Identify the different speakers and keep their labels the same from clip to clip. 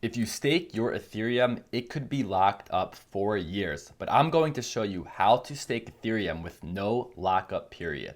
Speaker 1: If you stake your Ethereum, it could be locked up for years, but I'm going to show you how to stake Ethereum with no lockup period.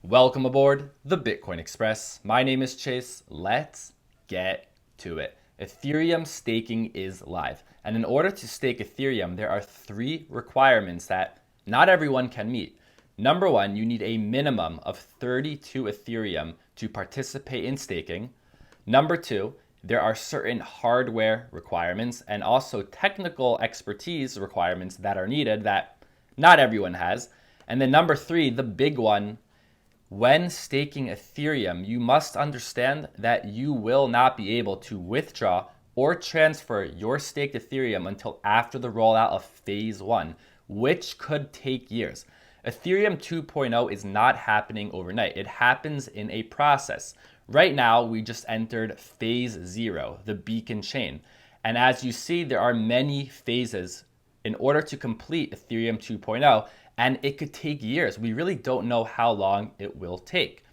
Speaker 1: Welcome aboard the Bitcoin Express. My name is Chase. Let's get to it. Ethereum staking is live. And in order to stake Ethereum, there are 3 requirements that not everyone can meet. Number 1, you need a minimum of 32 Ethereum to participate in staking. Number 2, there are certain hardware requirements and also technical expertise requirements that are needed that not everyone has. And then number 3, the big one, when staking Ethereum, you must understand that you will not be able to withdraw or transfer your staked Ethereum until after the rollout of phase 1, which could take years. Ethereum 2.0 is not happening overnight. It happens in a process. Right now, we just entered phase 0, the beacon chain. And as you see, there are many phases in order to complete Ethereum 2.0, and it could take years. We really don't know how long it will take.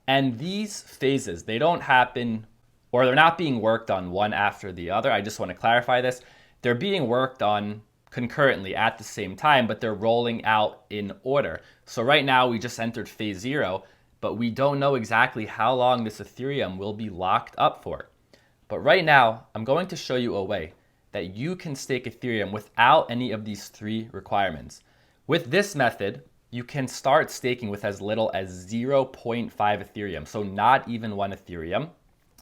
Speaker 1: And these phases, they don't happen, or they're not being worked on one after the other. I just want to clarify this. They're being worked on concurrently at the same time, but they're rolling out in order. So right now we just entered phase 0, but we don't know exactly how long this Ethereum will be locked up for. But right now, I'm going to show you a way that you can stake Ethereum without any of these 3 requirements. With this method, you can start staking with as little as 0.5 Ethereum, so not even 1 Ethereum.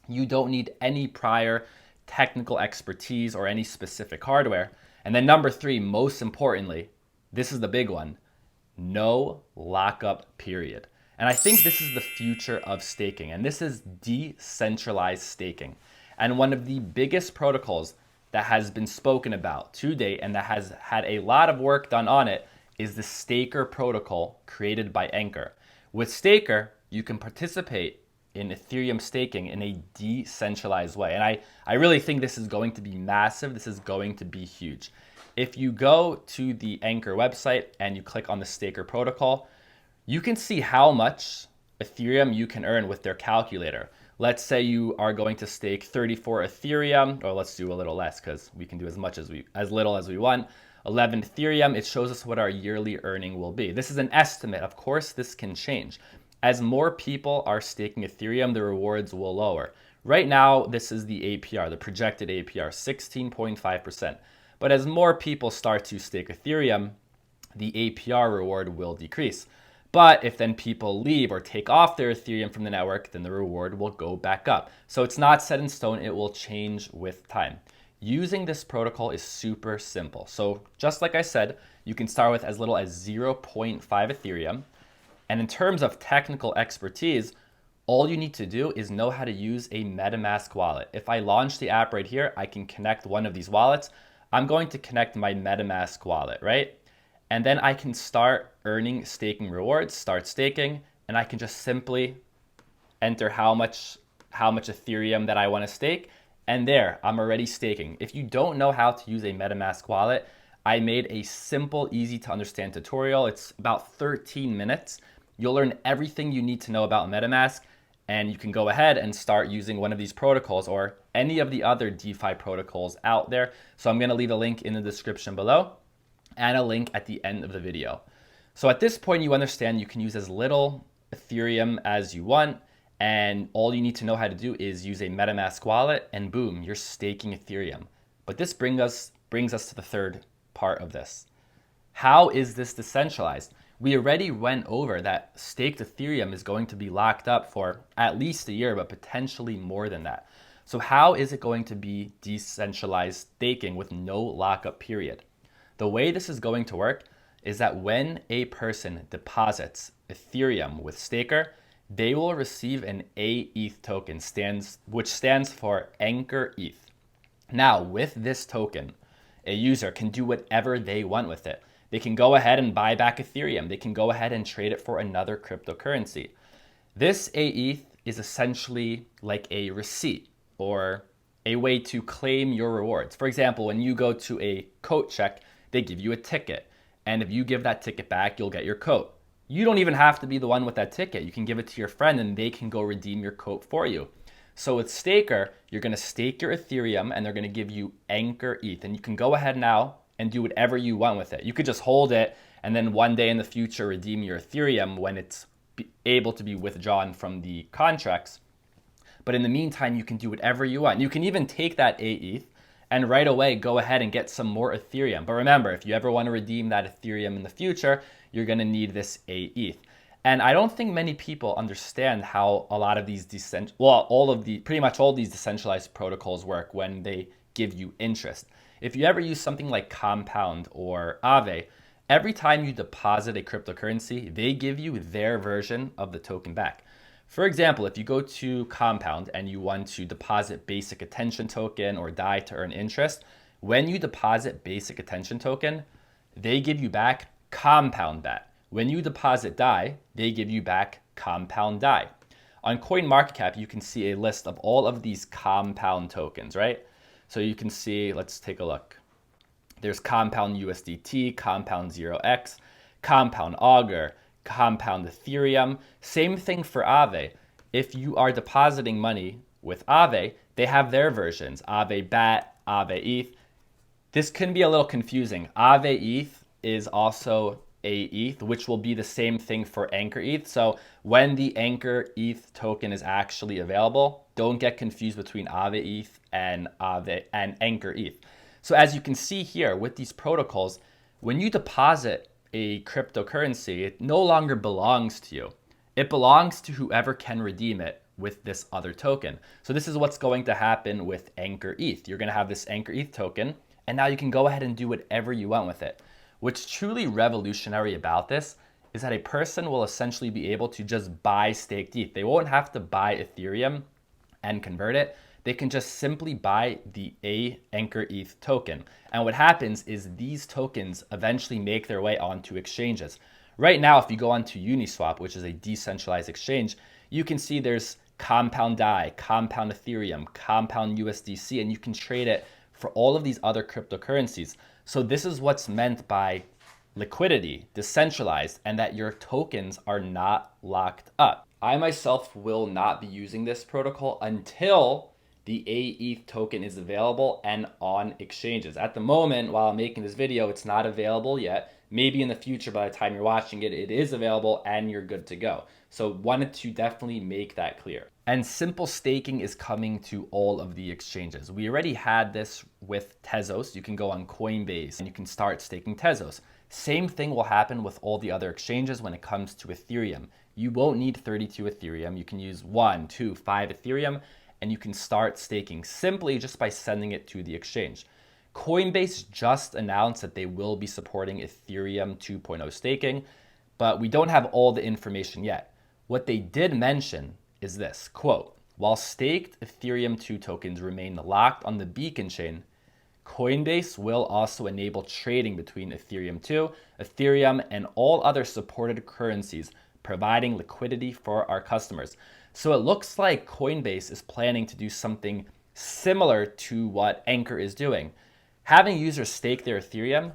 Speaker 1: You don't need any prior technical expertise or any specific hardware. And then number 3, most importantly, this is the big one, no lockup period. And I think this is the future of staking, and this is decentralized staking. And one of the biggest protocols that has been spoken about to date and that has had a lot of work done on it is the Staker protocol created by Ankr. With Staker, you can participate in Ethereum staking in a decentralized way. And I really think this is going to be massive. This is going to be huge. If you go to the Ankr website and you click on the Staker protocol, you can see how much Ethereum you can earn with their calculator. Let's say you are going to stake 34 Ethereum, or let's do a little less because we can do as little as we want. 11 Ethereum, it shows us what our yearly earning will be. This is an estimate. Of course, this can change. As more people are staking Ethereum, the rewards will lower. Right now, this is the APR, the projected APR, 16.5%. But as more people start to stake Ethereum, the APR reward will decrease. But if then people leave or take off their Ethereum from the network, then the reward will go back up. So it's not set in stone, it will change with time. Using this protocol is super simple. So just like I said, you can start with as little as 0.5 Ethereum. And in terms of technical expertise, all you need to do is know how to use a MetaMask wallet. If I launch the app right here, I can connect one of these wallets. I'm going to connect my MetaMask wallet, right? And then I can start earning staking rewards, start staking, and I can just simply enter how much Ethereum that I want to stake. And there, I'm already staking. If you don't know how to use a MetaMask wallet, I made a simple, easy to understand tutorial. It's about 13 minutes. You'll learn everything you need to know about MetaMask, and you can go ahead and start using one of these protocols or any of the other DeFi protocols out there. So I'm gonna leave a link in the description below and a link at the end of the video. So at this point, you understand you can use as little Ethereum as you want, and all you need to know how to do is use a MetaMask wallet, and boom, you're staking Ethereum. But this brings us to the third part of this. How is this decentralized? We already went over that staked Ethereum is going to be locked up for at least a year, but potentially more than that. So how is it going to be decentralized staking with no lockup period? The way this is going to work is that when a person deposits Ethereum with Staker, they will receive an AETH token, which stands for Ankr ETH. Now, with this token, a user can do whatever they want with it. They can go ahead and buy back Ethereum. They can go ahead and trade it for another cryptocurrency. This AETH is essentially like a receipt or a way to claim your rewards. For example, when you go to a coat check, they give you a ticket. And if you give that ticket back, you'll get your coat. You don't even have to be the one with that ticket. You can give it to your friend and they can go redeem your coat for you. So with Staker, you're going to stake your Ethereum and they're going to give you Ankr ETH. And you can go ahead now and do whatever you want with it. You could just hold it and then one day in the future redeem your Ethereum when it's able to be withdrawn from the contracts. But in the meantime, you can do whatever you want. You can even take that AETH and right away go ahead and get some more Ethereum. But remember, if you ever want to redeem that Ethereum in the future, you're going to need this AETH. And I don't think many people understand how a lot of these pretty much all these decentralized protocols work when they give you interest. If you ever use something like Compound or Aave, every time you deposit a cryptocurrency, they give you their version of the token back. For example, if you go to Compound and you want to deposit basic attention token or DAI to earn interest, when you deposit basic attention token, they give you back Compound that. When you deposit DAI, they give you back Compound DAI. On CoinMarketCap, you can see a list of all of these Compound tokens, right? So you can see, let's take a look. There's Compound USDT, Compound 0x, Compound Augur, Compound Ethereum. Same thing for Aave. If you are depositing money with Aave, they have their versions, Aave BAT, Aave ETH. This can be a little confusing. Aave ETH is also AETH, which will be the same thing for Ankr ETH. So when the Ankr ETH token is actually available, don't get confused between Aave ETH and Ankr ETH. So as you can see here with these protocols, when you deposit a cryptocurrency, it no longer belongs to you. It belongs to whoever can redeem it with this other token. So this is what's going to happen with Ankr ETH. You're going to have this Ankr ETH token, and now you can go ahead and do whatever you want with it. What's truly revolutionary about this is that a person will essentially be able to just buy staked ETH. They won't have to buy Ethereum and convert it. They can just simply buy the Ankr ETH token. And what happens is these tokens eventually make their way onto exchanges. Right now, if you go onto Uniswap, which is a decentralized exchange, you can see there's Compound DAI, Compound Ethereum, Compound USDC, and you can trade it for all of these other cryptocurrencies. So this is what's meant by liquidity, decentralized, and that your tokens are not locked up. I myself will not be using this protocol until the AETH token is available and on exchanges. At the moment, while I'm making this video, it's not available yet. Maybe in the future, by the time you're watching it, it is available and you're good to go. So wanted to definitely make that clear. And simple staking is coming to all of the exchanges. We already had this with Tezos. You can go on Coinbase and you can start staking Tezos. Same thing will happen with all the other exchanges when it comes to Ethereum. You won't need 32 Ethereum. You can use 1, 2, 5 Ethereum, and you can start staking simply just by sending it to the exchange. Coinbase just announced that they will be supporting Ethereum 2.0 staking, but we don't have all the information yet. What they did mention is this, quote, while staked Ethereum 2 tokens remain locked on the Beacon chain, Coinbase will also enable trading between Ethereum 2, Ethereum, and all other supported currencies, providing liquidity for our customers. So it looks like Coinbase is planning to do something similar to what Ankr is doing. Having users stake their Ethereum,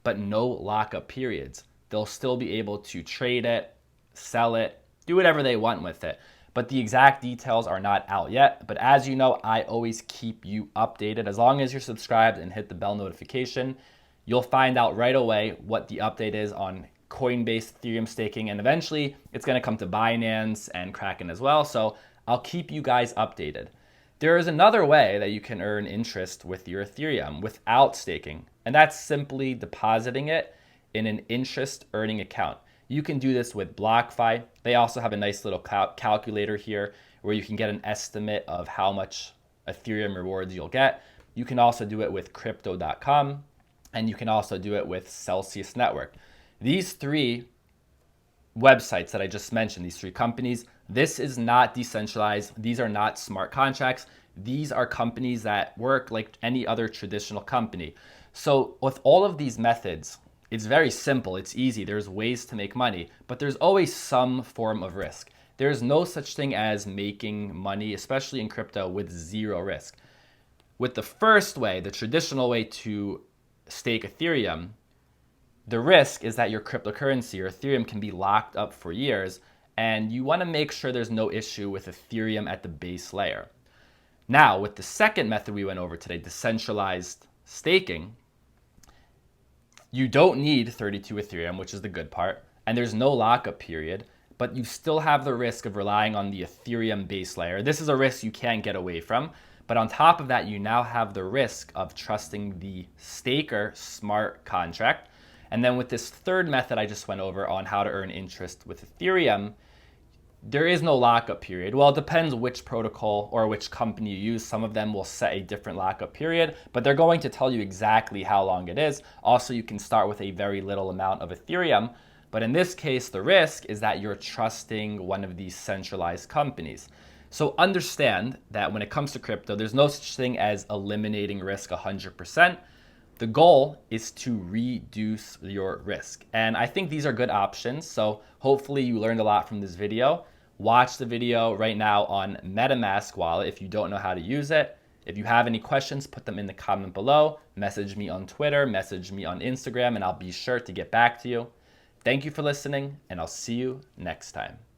Speaker 1: but no lockup periods. They'll still be able to trade it, sell it, do whatever they want with it. But the exact details are not out yet. But as you know, I always keep you updated. As long as you're subscribed and hit the bell notification, you'll find out right away what the update is on Coinbase Ethereum staking. And eventually, it's going to come to Binance and Kraken as well. So I'll keep you guys updated. There is another way that you can earn interest with your Ethereum without staking. And that's simply depositing it in an interest earning account. You can do this with BlockFi. They also have a nice little calculator here where you can get an estimate of how much Ethereum rewards you'll get. You can also do it with crypto.com, and you can also do it with Celsius Network. These three websites that I just mentioned, these three companies, this is not decentralized. These are not smart contracts. These are companies that work like any other traditional company. So with all of these methods, it's very simple. It's easy. There's ways to make money, but there's always some form of risk. There's no such thing as making money, especially in crypto, with zero risk. With the first way, the traditional way to stake Ethereum, the risk is that your cryptocurrency or Ethereum can be locked up for years, and you want to make sure there's no issue with Ethereum at the base layer. Now, with the second method we went over today, decentralized staking, you don't need 32 Ethereum, which is the good part, and there's no lockup period, but you still have the risk of relying on the Ethereum base layer. This is a risk you can't get away from. But on top of that, you now have the risk of trusting the staker smart contract. And then with this third method I just went over on how to earn interest with Ethereum, there is no lockup period. Well, it depends which protocol or which company you use. Some of them will set a different lockup period, but they're going to tell you exactly how long it is. Also, you can start with a very little amount of Ethereum. But in this case, the risk is that you're trusting one of these centralized companies. So understand that when it comes to crypto, there's no such thing as eliminating risk 100%. The goal is to reduce your risk. And I think these are good options. So hopefully you learned a lot from this video. Watch the video right now on MetaMask wallet if you don't know how to use it. If you have any questions, put them in the comment below. Message me on Twitter, message me on Instagram, and I'll be sure to get back to you. Thank you for listening, and I'll see you next time.